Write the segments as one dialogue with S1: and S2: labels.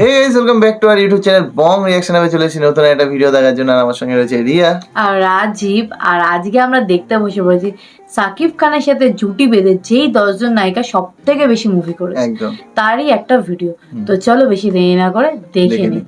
S1: Hey guys, welcome back to our YouTube channel Bong reaction. আমি চলে এসেছি নতুন একটা ভিডিও দেখার জন্য। আর আমার সঙ্গে রয়েছে রিয়া
S2: আর রাজীব। আর আজকে আমরা দেখতে বসে পড়েছি সাকিব খানের সাথে জুটি বেঁধে যেই 10 জন নায়িকা সব থেকে বেশি মুভি করেছে
S1: একদম
S2: তারই একটা ভিডিও। তো চলো বেশি দেরি না করে দেখে নিই।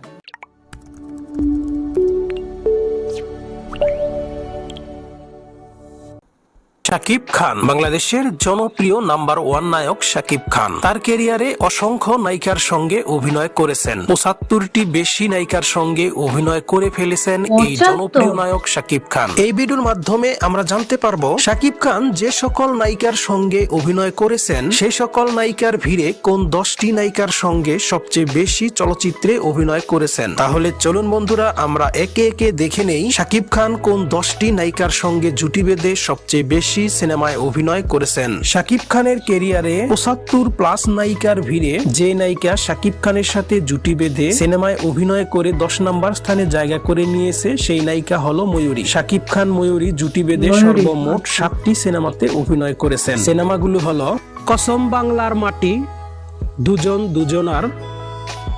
S3: শাকিব খান বাংলাদেশের জনপ্রিয় নাম্বার 1 নায়ক শাকিব খান তার ক্যারিয়ারে অসংখ্য নায়িকার সঙ্গে অভিনয় করেছেন। 75টি বেশি নায়িকার সঙ্গে অভিনয় করে ফেলেছেন এই
S2: 75?
S3: জনপ্রিয় নায়ক শাকিব খান। এই ভিডিওর মাধ্যমে আমরা জানতে পারবো শাকিব খান যে সকল নায়িকার সঙ্গে অভিনয় করেছেন সেই সকল নায়িকার ভিড়ে কোন 10টি নায়িকার সঙ্গে সবচেয়ে বেশি চলচ্চিত্রে অভিনয় করেছেন। তাহলে চলুন বন্ধুরা আমরা একে একে দেখে নেই শাকিব খান কোন 10টি নায়িকার সঙ্গে জুটি বেঁধে সবচেয়ে বেশি সিনেমায় অভিনয় করেছেন। শাকিব খানের ক্যারিয়ারে 75+ নায়িকার ভিড়ে যে নায়িকা শাকিব খানের সাথে জুটি বেঁধে সিনেমায় অভিনয় করে 10 নম্বর স্থানে জায়গা করে নিয়েছে সেই নায়িকা হলো ময়ূরী। শাকিব খান ময়ূরী জুটি বেঁধে সর্বমোট 7টি সিনেমাতে অভিনয় করেছেন। সিনেমাগুলো হলো কসম বাংলার মাটি, দুজন দুজনার,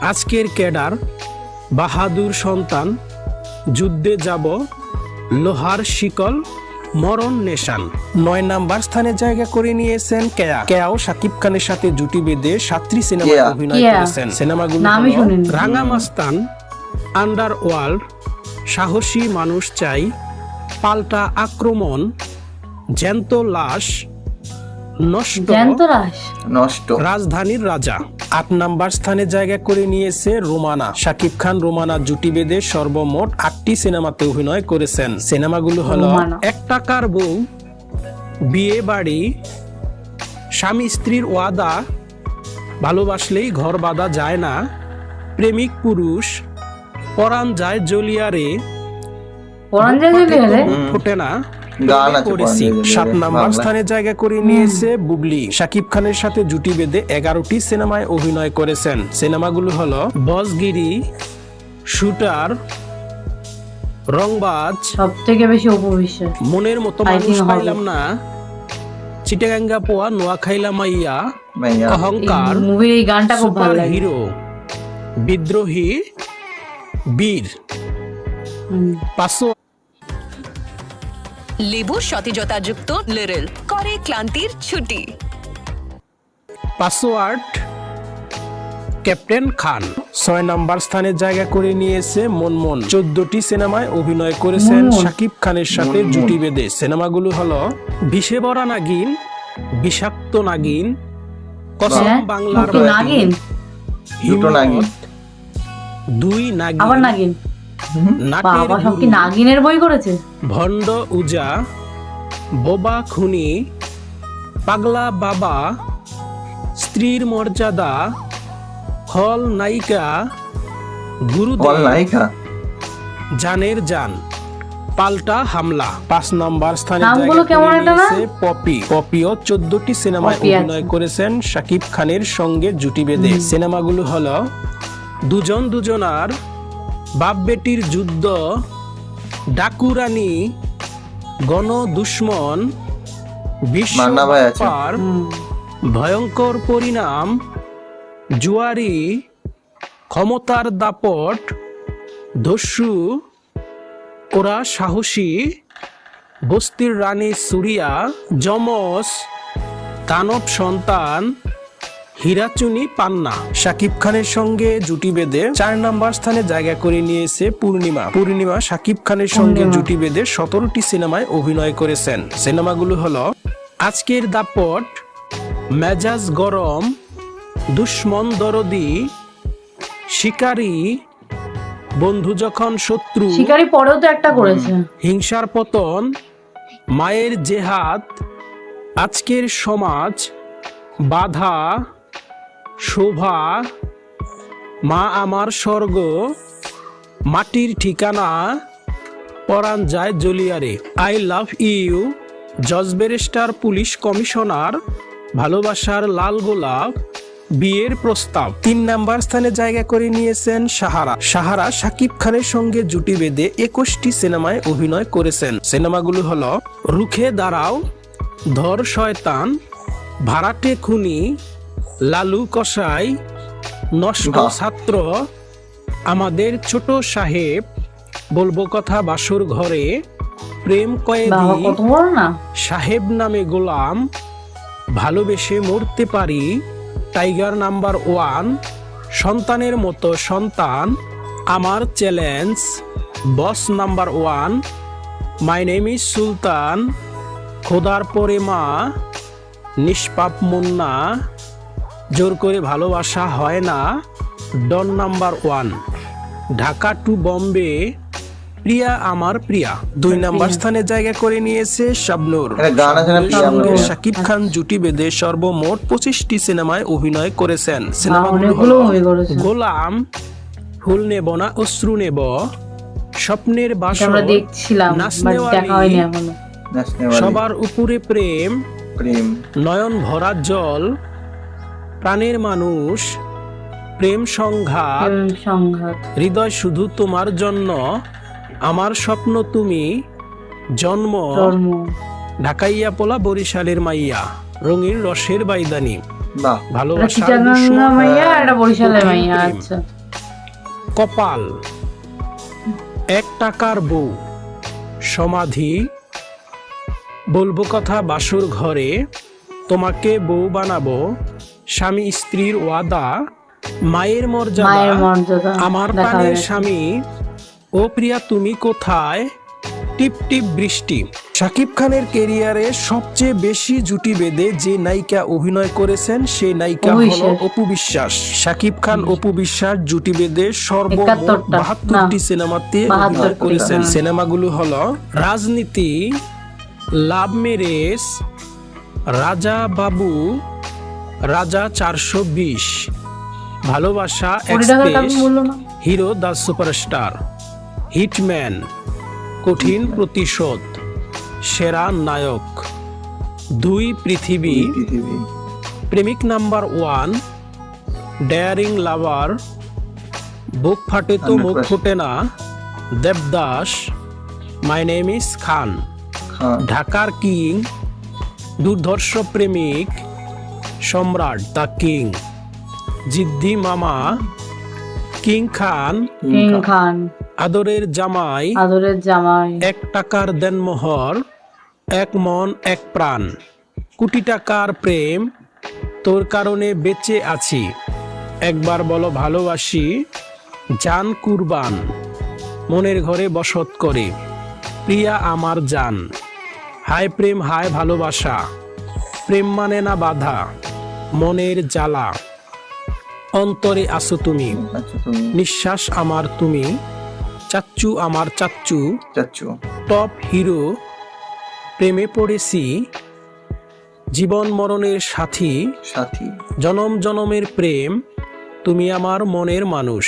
S3: আজকের ক্যাডার, বাহাদুর সন্তান, যুদ্ধে যাব, লোহার শিকল, মরণ নেশান। 9 নাম্বার স্থানে জায়গা করে নিয়েছেন কেয়া। কেয়াও শাকিব খানের সাথে জুটি বেঁধে 7টি সিনেমায় অভিনয় করেছেন। সিনেমাগুলো হলো রাঙা মাস্তান, আন্ডারওয়ার্ল্ড, সাহসী মানুষ চাই, পাল্টা আক্রমণ, জ্যান্ত লাশ, নষ্ট, রাজধানীর রাজা। 8 নাম্বার স্থানে জায়গা করে নিয়েছে রোমানা। শাকিব খান রোমানা জুটি বেঁধে সর্বমোট 8টি সিনেমাতে অভিনয় করেছেন। সিনেমাগুলো হলো এক টাকার বউ, বিয়ে বাড়ি, স্বামী স্ত্রীর ওয়াদা, ভালোবাসলেই ঘর বাঁধা যায় না, প্রেমিক পুরুষ, পরাণ যায় জলিয়ারে, ফোটে না, 7 নাম্বার স্থানে জায়গা করে নিয়েছে বুবলি। শাকিব খানের সাথে জুটি বেঁধে 11টি সিনেমায় অভিনয় করেছেন। সিনেমাগুলো হলো বসগিরি, শুটার, রংবাজ,
S2: সব থেকে বেশি উপবিশ্বাস,
S3: মনের মতো মানুষ পাইলাম না, চিটাগাঙ্গা পোয়া, নোয়া খাইলা মাইয়া, অহংকার,
S2: মুভির এই গানটা খুব ভালো লাগে,
S3: হিরো, বিদ্রোহী, বীর, পাঁচশো
S4: লেবু সতেজতাযুক্ত লিটল করে ক্লান্তির ছুটি,
S3: পাসওয়ার্ড, ক্যাপ্টেন খান। 6 নাম্বার স্থানে জায়গা করে নিয়েছে মনমন। 14টি সিনেমায় অভিনয় করেছেন শাকিব খানের সাথে জুটি বেঁধে। সিনেমাগুলো হলো বিষে ভরা নাগিন, বিষাক্ত নাগিন, কসম বাংলার
S2: নাগিন,
S1: দুটো নাগিন,
S3: 2 নাগিন,
S2: আবার নাগিন,
S3: নাটের
S2: বাবা সব কি নাগিনের বই করেছে,
S3: ভণ্ড উজা, বোবা খুনি, পাগলা বাবা, স্ত্রীর মর্যাদা, হল নায়িকা, গুরুদেব,
S1: নায়িকা,
S3: জানের জান, পাল্টা হামলা। 5 নম্বর স্থানে
S2: নামগুলো কেমন একটা না?
S3: পপি। পপিও 14টি সিনেমায় অভিনয় করেছেন শাকিব খানের সঙ্গে জুটি বেঁধে। সিনেমাগুলো হলো দুজন দুজনার, বাপ বেটির যুদ্ধ, ডাকুরানি, গণ দুশ্মন, বিশ্ব ব্যাপার, ভয়ঙ্কর পরিণাম, জুয়ারি, ক্ষমতার দাপট, দস্যু, ওরা সাহসী, বস্তির রানী সুরিয়া, যমজ, দানব সন্তান, হীরাচুনি পান্না। শাকিব খানের সঙ্গে জুটি বেঁধে 4 নাম্বার স্থানে জায়গা করে নিয়েছে পূর্ণিমা। পূর্ণিমা শাকিব খানের সঙ্গে জুটি বেঁধে 17টি সিনেমায় অভিনয় করেছেন। সিনেমাগুলো হলো আজকের দাপট, মেজাজ গরম, দুশ্মন দরদি, শিকারী, বন্ধু যখন শত্রু,
S2: শিকারি পরেও তো একটা করেছে,
S3: হিংসার পতন, মায়ের জেহাদ, আজকের সমাজ, বাধা, শোভা, মা আমার স্বর্গ, মাটির ঠিকানা, পরাণ যায় জলিয়ারে, আই লাভ ইউ, জজ ব্যারিস্টার পুলিশ কমিশনার, ভালোবাসার লাল গোলাপ, বিয়ের প্রস্তাব। 3 নাম্বার স্থানে জায়গা করে নিয়েছেন সাহারা। সাহারা শাকিব খানের সঙ্গে জুটি বেঁধে 21টি সিনেমায় অভিনয় করেছেন। সিনেমাগুলো হলো রুখে দাঁড়াও, ধর শয়তান, ভাড়াটে খুনি, লালু কসাই, নষ্ট
S1: বাহ।
S3: ছাত্র, আমাদের ছোট সাহেব, বলবো কথা বাসুর ঘরে, প্রেম
S2: বাবা
S3: কয়েদি,
S2: কত বড় না।
S3: সাহেব নামে গোলাম, ভালোবেসে মরতে পারি, টাইগার নাম্বার 1, সন্তানের মতো সন্তান, আমার challenge, boss number 1, my name is Sultan, খোদার পরে মা, নিষ্পাপ মুন্না, জোর করে ভালোবাসা হয় না, ডন নাম্বার 1, ঢাকা টু বম্বে, প্রিয়া আমার প্রিয়া। 2 নাম্বার স্থানে জায়গা করে নিয়েছে শাবনূর।
S1: একটা গান আছে না, প্রিয়া আমার
S3: সঙ্গে
S1: প্রিয়া?
S3: শাকিব খান জুটি বেঁধে সর্বমোট 25টি সিনেমায় অভিনয় করেছেন। সিনেমাগুলো
S2: অনেকগুলো
S3: হলো
S2: মুভি করেছে।
S3: গোলাম, ফুল নেব না অশ্রু নেব, স্বপ্নের
S2: এটা
S3: বাসর,
S2: আমরা দেখছিলাম বাট
S3: নাচনেওয়ালি,
S2: দেখা হয়নি এখনো।
S1: ন্যাশনাল
S3: সবার উপরে প্রেম,
S1: প্রেম,
S3: নয়ন ভরা জল, প্রাণের মানুষ, প্রেম সংঘাত,
S2: প্রেম সংঘাত,
S3: হৃদয় শুধু তোমার জন্য, আমার স্বপ্ন তুমি, জন্ম,
S2: জন্ম,
S3: ঢাকাইয়া পোলা বরিশালের মাইয়া, রঙিন রসের বাইদানি,
S1: বাহ।
S2: এটা
S3: ভালোবাসার
S2: চিটাগাঙ্গা
S3: দূষণ,
S2: মাইয়া, এটা বরিশালের
S3: প্রেম,
S2: মাইয়া।
S3: প্রেম।
S2: আচ্ছা,
S3: কপাল, 1 টাকার বউ, সমাধি, বলবো কথা বাসুর ঘরে, তোমাকে বউ বানাবো, স্বামী স্ত্রীর ওয়াদা, মায়ের মর্যাদা,
S2: মায়ের মর্যাদা
S3: আমার
S2: দেখা
S3: প্রাণের
S2: হয়েছে।
S3: স্বামী, ও প্রিয়া তুমি কোথায়, টিপ টিপ বৃষ্টি। শাকিব খানের ক্যারিয়ারে সবচেয়ে বেশি জুটি বেঁধে যে নায়িকা অভিনয় করেছেন সেই নায়িকা
S2: অপু
S3: হলো
S2: বিশ্বাস।
S3: অপু বিশ্বাস। শাকিব খান অপু বিশ্বাস জুটি বেঁধে সর্বমোট
S2: 71টা,
S3: 72টি
S2: না,
S3: সিনেমাতে
S2: 72টি,
S3: অভিনয় করেছেন।
S2: হ্যাঁ।
S3: সিনেমাগুলো হলো রাজনীতি, লাভ ম্যারেজ, রাজা বাবু, রাজা 420, ভালোবাসা
S2: 20 টাকার কাপড়
S3: এক্সপ্রেস,
S2: বললো না।
S3: হিরো দ্য সুপারস্টার, হিটম্যান, কঠিন প্রতিশোধ, সেরা নায়ক, 2 পৃথিবী,
S1: পৃথিবী,
S3: প্রেমিক নাম্বার 1, ডেয়ারিং লাভার, বুক ফাটে তো মুখ
S1: 100%
S3: ফোটে না, দেবদাস, মাই নেম ইজ খান,
S1: খান,
S3: ঢাকার কিং, দুর্ধর্ষ প্রেমিক, সম্রাট দ্য কিং, জিদ্দি মামা, কিং খান,
S2: কিং খান,
S3: আদরের জামাই,
S2: আদরের জামাই,
S3: 1 টাকার দেনমোহর, 1 মন 1 প্রাণ, কোটি টাকার প্রেম, তোর কারণে বেঁচে আছি, একবার বলো ভালোবাসি, জান কুরবান, মনের ঘরে বসত করে, প্রিয়া আমার জান, হায় প্রেম হায় ভালোবাসা, প্রেম মানে না বাধা, মনের জ্বালা, অন্তরে আসো তুমি,
S1: আচ্ছা তুমি
S3: নিঃশ্বাস আমার তুমি, চাচ্চু আমার চাচ্চু,
S1: চাচ্ছু,
S3: টপ হিরো, প্রেমে পড়েছি, জীবন মরণের সাথী,
S1: সাথী,
S3: জনম জনমের প্রেম, তুমি আমার মনের মানুষ,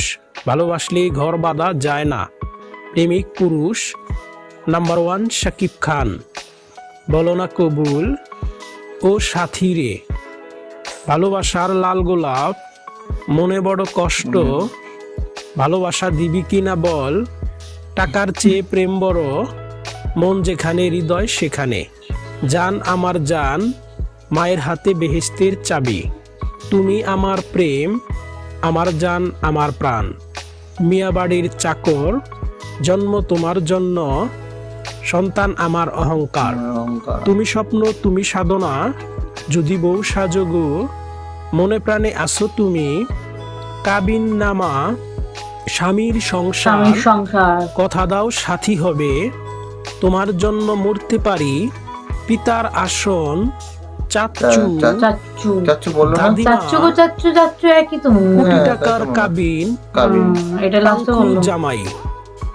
S3: ভালোবাসলে ঘর বাঁধা যায় না, প্রেমিক পুরুষ, নাম্বার 1 শাকিব খান, বলো না কবুল, ও সাথী রে, ভালোবাসার লাল গোলাপ, মনে বড় কষ্ট, ভালোবাসা দিবি কিনা বল, টাকার চেয়ে প্রেম বড়, মন যেখানে হৃদয় সেখানে, জান আমার জান, মায়ের হাতে বেহেশতের চাবি, তুমি আমার প্রেম, আমার জান আমার প্রাণ, মিয়াবাড়ির চাকর, জন্ম তোমার জন্য, সন্তান আমার অহংকার,
S1: অহংকার,
S3: তুমি স্বপ্ন তুমি সাধনা, যদি বউ সাজগো, মনে প্রাণে আসো তুমি, কাবিন নামা, স্বামীর সংসার,
S2: স্বামীর সংসার,
S3: কথা দাও সাথী হবে, তোমার জন্য মরতে পারি, পিতার আসন, চাচ্চু,
S2: চাচ্চু,
S1: চাচ্ছু বললো না?
S3: দাদিমা,
S2: চাচ্চু গো চাচ্চু, চাচ্চু একই তো মুভি।
S3: কোটি
S1: হ্যাঁ,
S3: টাকার
S1: তাই তো মনে হয়।
S3: কাবিন,
S1: কাবিন,
S2: এটা লাস্টে
S3: পাঙ্কু
S2: বললো।
S3: জামাই,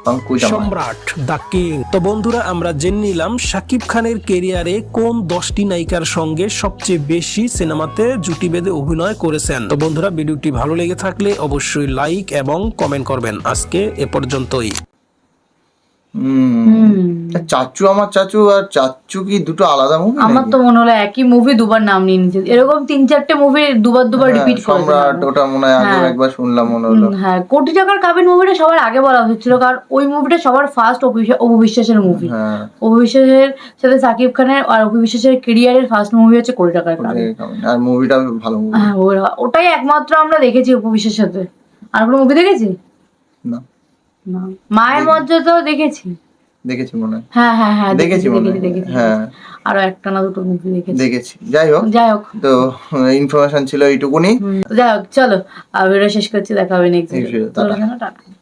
S1: পাঙ্কু জামাই।
S3: সম্রাট দ্য কিং। তো বন্ধুরা আমরা জেনে নিলাম শাকিব খানের ক্যারিয়ারে কোন 10টি নায়িকার সঙ্গে সবচেয়ে বেশি সিনেমাতে জুটি বেঁধে অভিনয় করেছেন। তো বন্ধুরা ভিডিওটি ভালো লেগে থাকলে অবশ্যই লাইক এবং কমেন্ট করবেন। আজকে এ পর্যন্তই।
S1: চাচু আমার চাচু আর চাচু কি দুটো আলাদা মুভি?
S2: আমার তো মনে হলো একই মুভি দুবার নাম নিয়ে নিচ্ছে, এরকম 3-4টে মুভি দুবার রিপিট করেছে।
S1: সম্রাট ওটা মনে হয় আগে একবার শুনলাম মনে হলো।
S2: হ্যাঁ, কোটি টাকার কাবিন মুভিটা সবার আগে বলা হচ্ছিল, কারণ ওই মুভিটা সবার ফার্স্ট অপু বিশ্বাসের মুভি। অপু বিশ্বাসের সাথে সাকিব খানের আর অপু বিশ্বাসের ক্যারিয়ারের ফার্স্ট মুভি হচ্ছে কোটি টাকার কাবিন,
S1: আর মুভিটা ভালো মুভি।
S2: হ্যাঁ, ওটাই একমাত্র আমরা দেখেছি অপু বিশ্বাসের সাথে। আর কোনো মুভি দেখেছি
S1: না,
S2: না, মায়ের মর্যাদাও
S1: দেখেছি মনে হয়।
S2: হ্যাঁ হ্যাঁ হ্যাঁ
S1: দেখেছি
S2: দেখেছি।
S1: হ্যাঁ,
S2: আরো একটা না দুটো মুভি
S1: দেখেছি। যাই হোক তো ইনফরমেশন ছিল এইটুকুনি।
S2: যাই হোক, চলো ভিডিও শেষ করছি, দেখা হবে নেক্সট
S1: ভিডিও।
S2: ভিডিও।